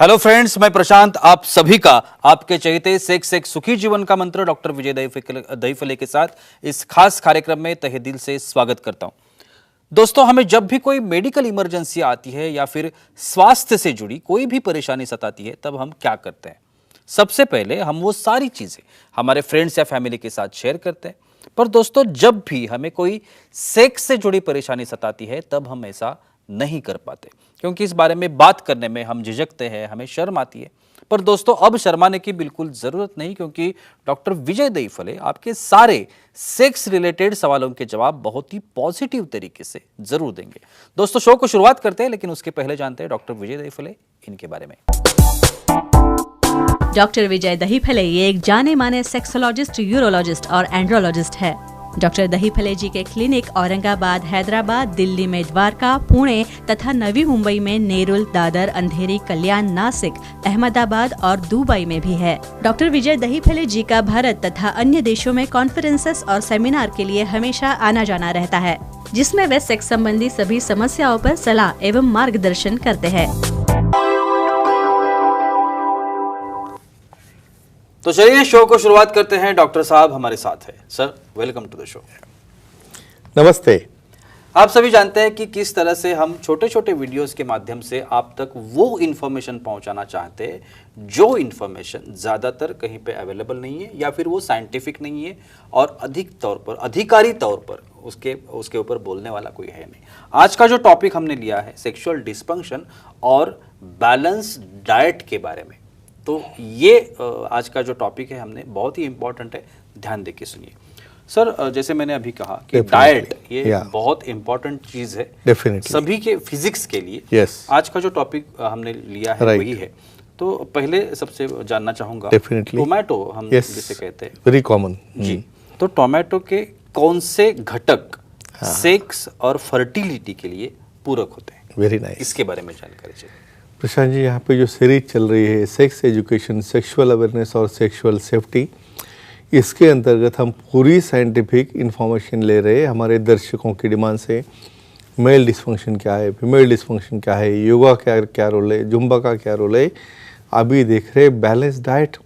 Hello friends, मैं प्रशांत आप सभी का आपके चहेते सेक्स एक सुखी जीवन का मंत्र डॉक्टर विजय दहीफले के साथ इस खास कार्यक्रम में तहे दिल से स्वागत करता हूं। दोस्तों, हमें जब भी कोई मेडिकल इमरजेंसी आती है या फिर स्वास्थ्य से जुड़ी कोई भी परेशानी सताती है, तब हम क्या करते हैं? सबसे पहले हम वो सारी चीजें हमारे फ्रेंड्स या फैमिली के साथ शेयर करते हैं। पर दोस्तों, जब भी हमें कोई सेक्स से जुड़ी परेशानी सताती है, तब हम ऐसा नहीं कर पाते, क्योंकि इस बारे में बात करने में हम झिझकते हैं, हमें शर्म आती है। पर दोस्तों, अब शर्माने की बिल्कुल जरूरत नहीं, क्योंकि डॉक्टर विजय दहीफले आपके सारे सेक्स रिलेटेड सवालों के जवाब बहुत ही पॉजिटिव तरीके से जरूर देंगे। दोस्तों, शो को शुरुआत करते हैं, लेकिन उसके पहले जानते हैं डॉक्टर विजय दहीफले इनके बारे में। डॉक्टर विजय दहीफले ये एक जाने माने सेक्सोलॉजिस्ट, यूरोलॉजिस्ट और एंड्रोलॉजिस्ट है। डॉक्टर दहीफले जी के क्लिनिक औरंगाबाद, हैदराबाद, दिल्ली में द्वारका, पुणे तथा नवी मुंबई में नेरुल, दादर, अंधेरी, कल्याण, नासिक, अहमदाबाद और दुबई में भी है। डॉक्टर विजय दहीफले जी का भारत तथा अन्य देशों में कॉन्फ्रेंसेस और सेमिनार के लिए हमेशा आना जाना रहता है, जिसमें वे सेक्स संबंधी सभी समस्याओं पर सलाह एवं मार्गदर्शन करते हैं। तो चलिए शो को शुरुआत करते हैं। डॉक्टर साहब हमारे साथ है। Sir, welcome to the show. नमस्ते। आप सभी जानते हैं कि किस तरह से हम छोटे छोटे वीडियोस के माध्यम से आप तक वो इन्फॉर्मेशन पहुंचाना चाहते हैं जो इन्फॉर्मेशन ज़्यादातर कहीं पे अवेलेबल नहीं है, या फिर वो साइंटिफिक नहीं है और अधिकारी तौर पर उसके ऊपर बोलने वाला कोई है नहीं। आज का जो टॉपिक हमने लिया है सेक्सुअल डिस्फंक्शन और बैलेंस डाइट के बारे में। तो ये आज का जो टॉपिक है हमने बहुत ही इंपॉर्टेंट है, ध्यान देके सुनिए। सर, जैसे मैंने अभी कहा कि डाइट ये बहुत इंपॉर्टेंट चीज है सभी के फिजिक्स के लिए। आज का जो टॉपिक हमने लिया है वही है। तो पहले सबसे जानना चाहूंगा, टोमेटो हम जिसे कहते हैं, वेरी कॉमन जी, तो टोमेटो के कौन से घटक सेक्स और फर्टिलिटी के लिए पूरक होते हैं? Very nice. इसके बारे में जानकारी चाहिए। प्रशांत जी, यहाँ पे जो सीरीज चल रही है सेक्स एजुकेशन, सेक्सुअल अवेयरनेस और सेक्सुअल सेफ्टी, इसके अंतर्गत हम पूरी साइंटिफिक इंफॉर्मेशन ले रहे हैं हमारे दर्शकों की डिमांड से। मेल डिस्फंक्शन क्या है, फीमेल डिस्फंक्शन क्या है, योगा क्या रोल है, जुम्बा का क्या रोल है। अभी देख रहे बैलेंस डाइट।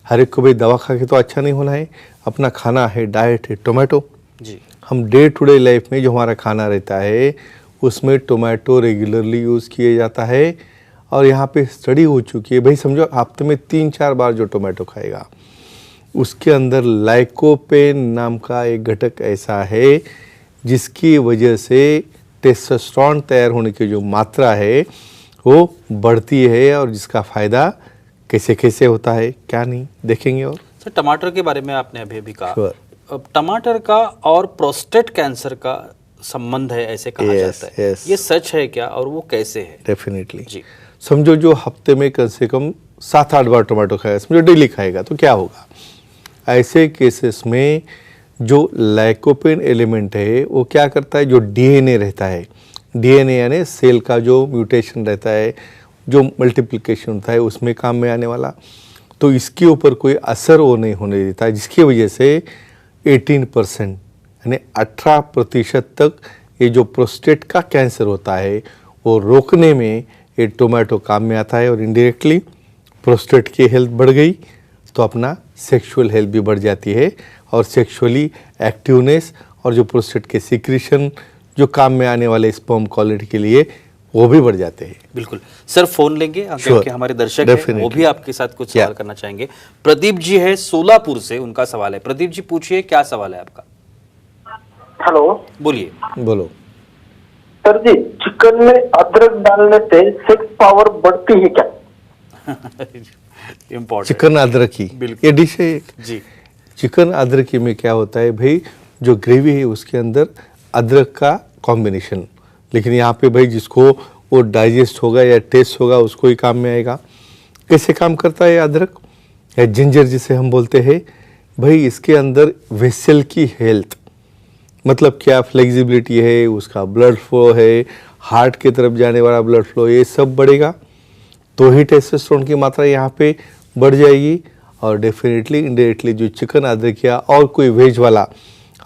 हर एक को भाई दवा खा के तो अच्छा नहीं होना है, अपना खाना है, डाइट है टोमेटो जी। हम डे टू डे लाइफ में जो हमारा खाना रहता है उसमें टोमेटो रेगुलरली यूज़ किया जाता है, और यहाँ पे स्टडी हो चुकी है। भाई समझो हफ्ते में 3-4 बार जो टोमेटो खाएगा उसके अंदर लाइकोपेन नाम का एक घटक ऐसा है जिसकी वजह से टेस्टोस्टेरोन तैयार होने की जो मात्रा है वो बढ़ती है, और जिसका फ़ायदा कैसे कैसे होता है क्या नहीं देखेंगे। और सर, टमाटर के बारे में आपने अभी कहा, अब टमाटर का और प्रोस्टेट कैंसर का संबंध है ऐसे कहा जाता है। ये सच है क्या, और वो कैसे है? डेफिनेटली जी। समझो जो हफ्ते में कम से कम 7-8 बार टोमेटो खाएगा, समझो डेली खाएगा, तो क्या होगा? ऐसे केसेस में जो लाइकोपेन एलिमेंट है वो क्या करता है, जो डीएनए रहता है, डीएनए यानी सेल का जो म्यूटेशन रहता है, जो मल्टीप्लिकेशन होता है, उसमें काम में आने वाला, तो इसके ऊपर कोई असर वो नहीं होने देता है, जिसकी वजह से 18% यानी 18% तक ये जो प्रोस्टेट का कैंसर होता है वो रोकने में ये टोमेटो काम में आता है। और इनडायरेक्टली प्रोस्टेट की हेल्थ बढ़ गई तो अपना सेक्सुअल हेल्थ भी बढ़ जाती है, और सेक्सुअली एक्टिवनेस और जो प्रोस्टेट के सिक्रीशन जो काम में आने वाले स्पर्म क्वालिटी के लिए वो भी बढ़ जाते हैं। बिल्कुल सर, फोन लेंगे क्योंकि हमारे दर्शक हैं, वो भी आपके साथ कुछ सवाल करना चाहेंगे। प्रदीप जी है सोलापुर से, उनका सवाल है। प्रदीप जी पूछिए, क्या सवाल है आपका? हेलो, बोलिए। बोलो सर जी, चिकन में अदरक डालने से सेक्स पावर बढ़ती है क्या? चिकन अदरकी ये डिश है एक जी। चिकन अदरकी में क्या होता है भाई, जो ग्रेवी है उसके अंदर अदरक का कॉम्बिनेशन, लेकिन यहाँ पे भाई जिसको वो डाइजेस्ट होगा या टेस्ट होगा उसको ही काम में आएगा। कैसे काम करता है अदरक या जिंजर जिसे हम बोलते हैं भाई, इसके अंदर वेसल की हेल्थ, मतलब क्या फ्लेक्सिबिलिटी है, उसका ब्लड फ्लो है, हार्ट की तरफ जाने वाला ब्लड फ्लो, ये सब बढ़ेगा तो ही टेस्टोस्टेरोन की मात्रा यहाँ पे बढ़ जाएगी। और डेफिनेटली इनडायरेक्टली जो चिकन अदरक या और कोई वेज वाला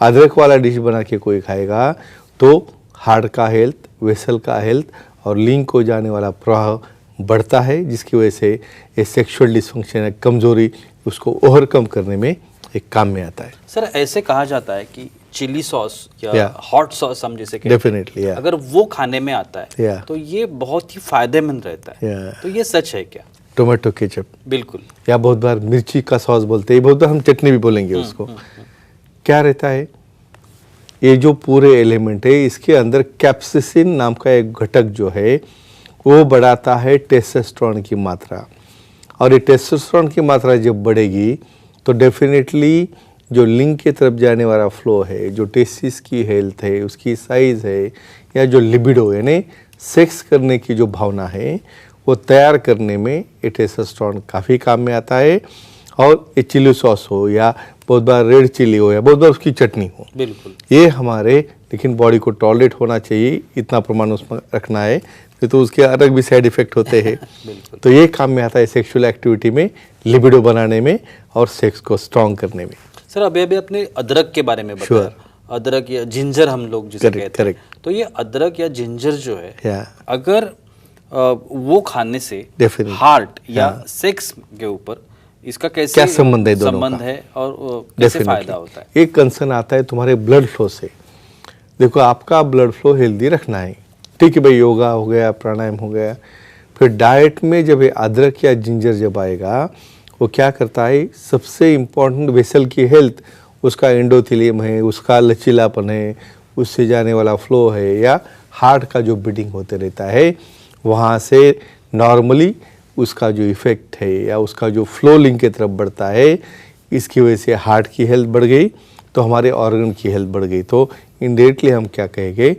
अदरक वाला डिश बना के कोई खाएगा तो हार्ट का हेल्थ, वेसल का हेल्थ और लिंक हो जाने वाला प्रवाह बढ़ता है, जिसकी वजह से ये सेक्सुअल डिसफंक्शन, कमजोरी, उसको ओवरकम करने में एक काम में आता है। सर ऐसे कहा जाता है कि चिली सॉस या Yeah. हॉट सॉस हम जिसे कहते हैं, डेफिनेटली अगर वो खाने में आता है Yeah. तो ये बहुत ही फायदेमंद रहता है। Yeah. तो ये सच है क्या? टोमेटो केचप बिल्कुल। या बहुत बार मिर्ची का सॉस बोलते हैं, बहुत बार हम चटनी भी बोलेंगे उसको। क्या रहता है, ये जो पूरे एलिमेंट है इसके अंदर कैप्सिसिन नाम का एक घटक जो है वो बढ़ाता है टेस्टोस्टेरोन की मात्रा, और ये टेस्टोस्टेरोन की मात्रा जब बढ़ेगी तो डेफिनेटली जो लिंग की तरफ जाने वाला फ्लो है, जो टेस्टिस की हेल्थ है, उसकी साइज है, या जो लिबिडो यानी सेक्स करने की जो भावना है वो तैयार करने में ये टेस्टोस्टेरोन काफ़ी काम में आता है। और ये चिली सॉस हो या बहुत बार रेड चिली हो या बहुत बार उसकी चटनी हो, बिल्कुल ये हमारे, लेकिन बॉडी को टॉलरेट होना चाहिए, इतना प्रमाण उसमें रखना है, नहीं तो उसके अलग भी साइड इफेक्ट होते हैं। तो ये काम में आता है सेक्सुअल एक्टिविटी में, लिबिडो बनाने में और सेक्स को स्ट्रॉन्ग करने में। सर अभी अभी अपने अदरक के बारे में बताया। अदरक या जिंजर हम लोग जिसे कहते हैं, तो ये अदरक या जिंजर जो है या अगर वो खाने से Definitely. हार्ट या सेक्स के ऊपर इसका कैसे क्या संबंध है दोनों संबंध का? है और कैसे फायदा होता है? एक कंसर्न आता है तुम्हारे ब्लड फ्लो से। देखो आपका ब्लड फ्लो हेल्दी रखना है, ठीक है भाई, योगा हो गया, प्राणायाम हो गया, फिर डाइट में जब ये अदरक या जिंजर जब आएगा वो क्या करता है, सबसे इम्पोर्टेंट वेसल की हेल्थ, उसका एंडोथेलियम है, उसका लचीलापन है, उससे जाने वाला फ्लो है, या हार्ट का जो बीटिंग होते रहता है, वहाँ से नॉर्मली उसका जो इफ़ेक्ट है या उसका जो फ्लो लिंक की तरफ बढ़ता है, इसकी वजह से हार्ट की हेल्थ बढ़ गई तो हमारे ऑर्गन की हेल्थ बढ़ गई। तो इनडायरेक्टली हम क्या कहेंगे,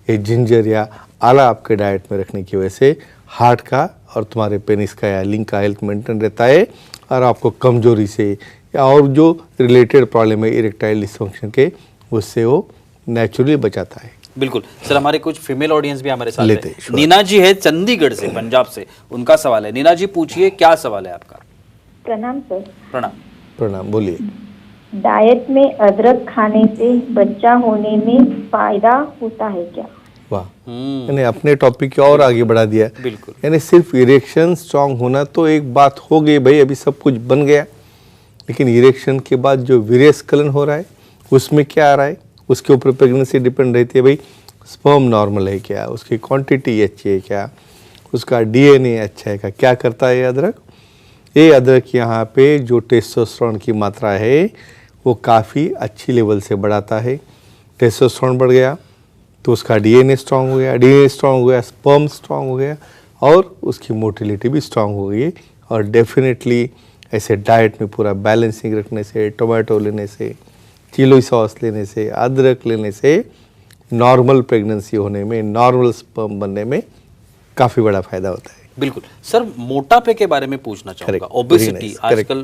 ये जिंजर या आला आपके डाइट में रखने की वजह से हार्ट का और तुम्हारे पेनिस का या लिंग का हेल्थ मेंटेन रहता है, और आपको कमजोरी से या और जो रिलेटेड प्रॉब्लम है इरेक्टाइल डिसफंक्शन के, उससे वो नेचुरली बचाता है। बिल्कुल। सर हमारे कुछ फीमेल ऑडियंस भी हमारे साथ लेते है। हैं। नीना जी है चंडीगढ़ से, पंजाब से, उनका सवाल है। नीना जी पूछिए, क्या सवाल है आपका? प्रणाम सर। प्रणाम। प्रणाम, बोलिए। डाइट में अदरक खाने से बच्चा होने में फायदा होता है क्या? वाह, यानी अपने टॉपिक को और आगे बढ़ा दिया। बिल्कुल। यानी सिर्फ इरेक्शन स्ट्रांग होना तो एक बात हो गई भाई, अभी सब कुछ बन गया, लेकिन इरेक्शन के बाद जो वीर्यस्खलन हो रहा है उसमें क्या आ रहा है, उसके ऊपर प्रेगनेंसी डिपेंड रहती है। भाई स्पर्म नॉर्मल है क्या, उसकी क्वांटिटी अच्छी है क्या, उसका डीएनए अच्छा है क्या करता है ये अदरक? ये अदरक यहाँ पे जो टेस्टोस्टेरोन की मात्रा है वो काफ़ी अच्छी लेवल से बढ़ाता है। टेस्टोस्टेरोन बढ़ गया तो उसका डीएनए स्ट्रांग हो गया, डीएनए स्ट्रांग हो गया, स्पर्म स्ट्रांग हो गया, और उसकी मोटिलिटी भी स्ट्रांग हो गई। और डेफिनेटली ऐसे डाइट में पूरा बैलेंसिंग रखने से, टोमेटो लेने से, चिली सॉस लेने से, अदरक लेने से नॉर्मल प्रेगनेंसी होने में, नॉर्मल स्पर्म बनने में काफ़ी बड़ा फायदा होता है। बिल्कुल। सर मोटापे के बारे में पूछना चाहूंगा। Correct, ओबेसिटी very nice, आजकल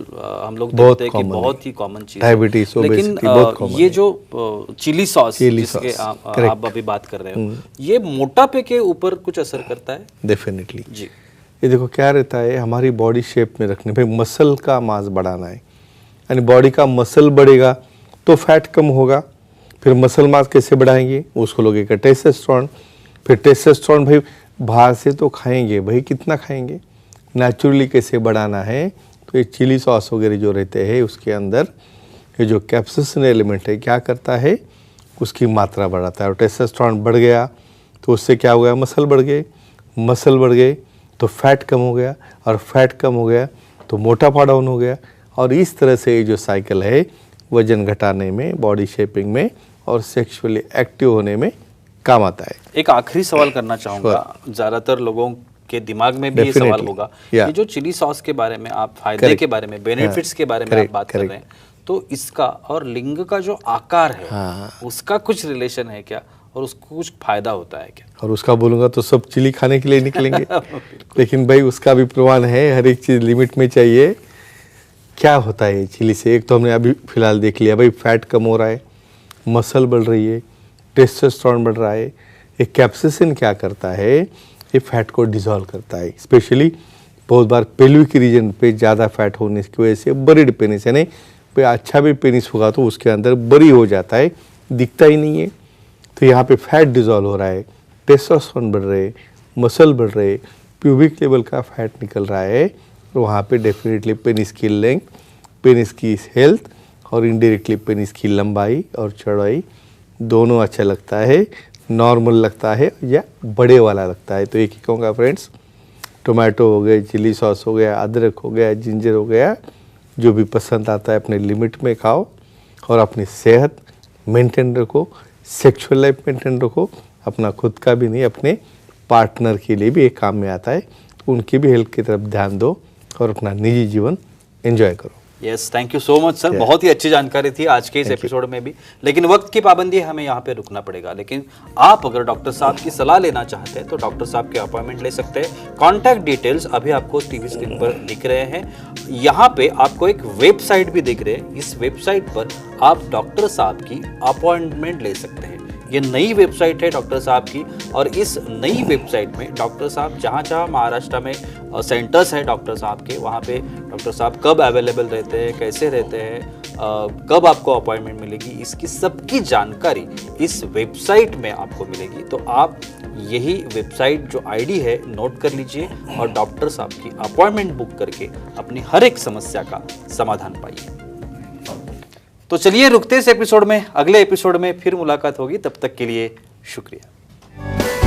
हम लोग बहुत देखते हैं कि common है। बहुत ही कॉमन चीज है। Diabetes, लेकिन obesity बहुत common ये है। जो चिली सॉस Chili जिसके sauce, आप correct। अभी बात कर रहे हो, ये मोटापे के ऊपर कुछ असर करता है? डेफिनेटली जी। ये देखो क्या रहता है, हमारी बॉडी शेप में रखने पे मसल का मास बढ़ाना है, यानी बॉडी का मसल बढ़ेगा तो फैट कम होगा। फिर मसल मास कैसे बढ़ाएंगे, उसको लोग एक टेस्टोस्टेरोन, फिर टेस्टोस्टेरोन भाई बाहर से तो खाएंगे, भाई कितना खाएंगे, नेचुरली कैसे बढ़ाना है, तो ये चिली सॉस वगैरह जो रहते हैं उसके अंदर ये जो कैप्सिसिन एलिमेंट है क्या करता है, उसकी मात्रा बढ़ाता है। और टेस्टोस्टेरोन बढ़ गया तो उससे क्या हो गया, मसल बढ़ गए, मसल बढ़ गए तो फैट कम हो गया, और फैट कम हो गया तो मोटापा डाउन हो गया। और इस तरह से ये जो साइकिल है वजन घटाने में, बॉडी शेपिंग में और सेक्सुअली एक्टिव होने में काम आता है। एक आखिरी सवाल करना चाहूंगा, ज्यादातर लोगों के दिमाग में भी ये Definitely, सवाल होगा yeah। कि जो चिली सॉस के बारे में आप फायदे Correct, के बारे में, बेनिफिट्स के बारे में आप correct, बात कर correct। रहे हैं, तो इसका और लिंग का जो आकार है हाँ। उसका कुछ रिलेशन है क्या, और उसको कुछ फायदा होता है क्या? और उसका बोलूँगा तो सब चिली खाने के लिए निकलेंगे लेकिन भाई उसका भी प्रमाण है, हर एक चीज़ लिमिट में चाहिए। क्या होता है चिली से, एक तो हमने अभी फिलहाल देख लिया भाई, फैट कम हो रहा है, मसल बढ़ रही है, टेस्टोस्टेरोन बढ़ रहा है। एक कैप्सिसिन क्या करता है, ये फैट को डिसॉल्व करता है। स्पेशली बहुत बार पेल्विक रीजन पे ज़्यादा फैट होने की वजह से बरीड पेनिस, यानी भाई अच्छा भी पेनिस होगा तो उसके अंदर बरी हो जाता है, दिखता ही नहीं है। तो यहाँ पे फैट डिसॉल्व हो रहा है, टेस्टोस्टेरोन बढ़ रहे, मसल बढ़ रहे, प्यूबिक लेवल का फैट निकल रहा है, तो वहाँ पे डेफिनेटली पेनिस की लेंथ, पेनिस की हेल्थ और इनडायरेक्टली पेनिस की लंबाई और चौड़ाई दोनों अच्छा लगता है, नॉर्मल लगता है या बड़े वाला लगता है। तो एक ही कहूँगा फ्रेंड्स, टोमेटो हो गए, चिली सॉस हो गया, अदरक हो गया, जिंजर हो गया, जो भी पसंद आता है अपने लिमिट में खाओ और अपनी सेहत मेंटेन रखो, सेक्सुअल लाइफ मेंटेन रखो। अपना खुद का भी नहीं, अपने पार्टनर के लिए भी एक काम में आता है, तो उनकी भी हेल्थ की तरफ ध्यान दो और अपना निजी जीवन एंजॉय करो। Yes, thank you so much sir, बहुत ही अच्छी जानकारी थी आज के इस एपिसोड में भी। लेकिन वक्त की पाबंदी है, हमें यहाँ पे रुकना पड़ेगा। लेकिन आप अगर डॉक्टर साहब की सलाह लेना चाहते हैं तो डॉक्टर साहब के अपॉइंटमेंट ले सकते हैं। कॉन्टैक्ट डिटेल्स अभी आपको टीवी स्क्रीन पर दिख रहे हैं। यहाँ पे आपको एक वेबसाइट भी दिख रहे हैं, इस वेबसाइट पर आप डॉक्टर साहब की अपॉइंटमेंट ले सकते हैं। ये नई वेबसाइट है डॉक्टर साहब की, और इस नई वेबसाइट में डॉक्टर साहब जहाँ जहाँ महाराष्ट्र में सेंटर्स हैं डॉक्टर साहब के, वहाँ पे डॉक्टर साहब कब अवेलेबल रहते हैं, कैसे रहते हैं, कब आपको अपॉइंटमेंट मिलेगी, इसकी सबकी जानकारी इस वेबसाइट में आपको मिलेगी। तो आप यही वेबसाइट जो आईडी है नोट कर लीजिए और डॉक्टर साहब की अपॉइंटमेंट बुक करके अपनी हर एक समस्या का समाधान पाइए। तो चलिए रुकते इस एपिसोड में, अगले एपिसोड में फिर मुलाकात होगी। तब तक के लिए शुक्रिया।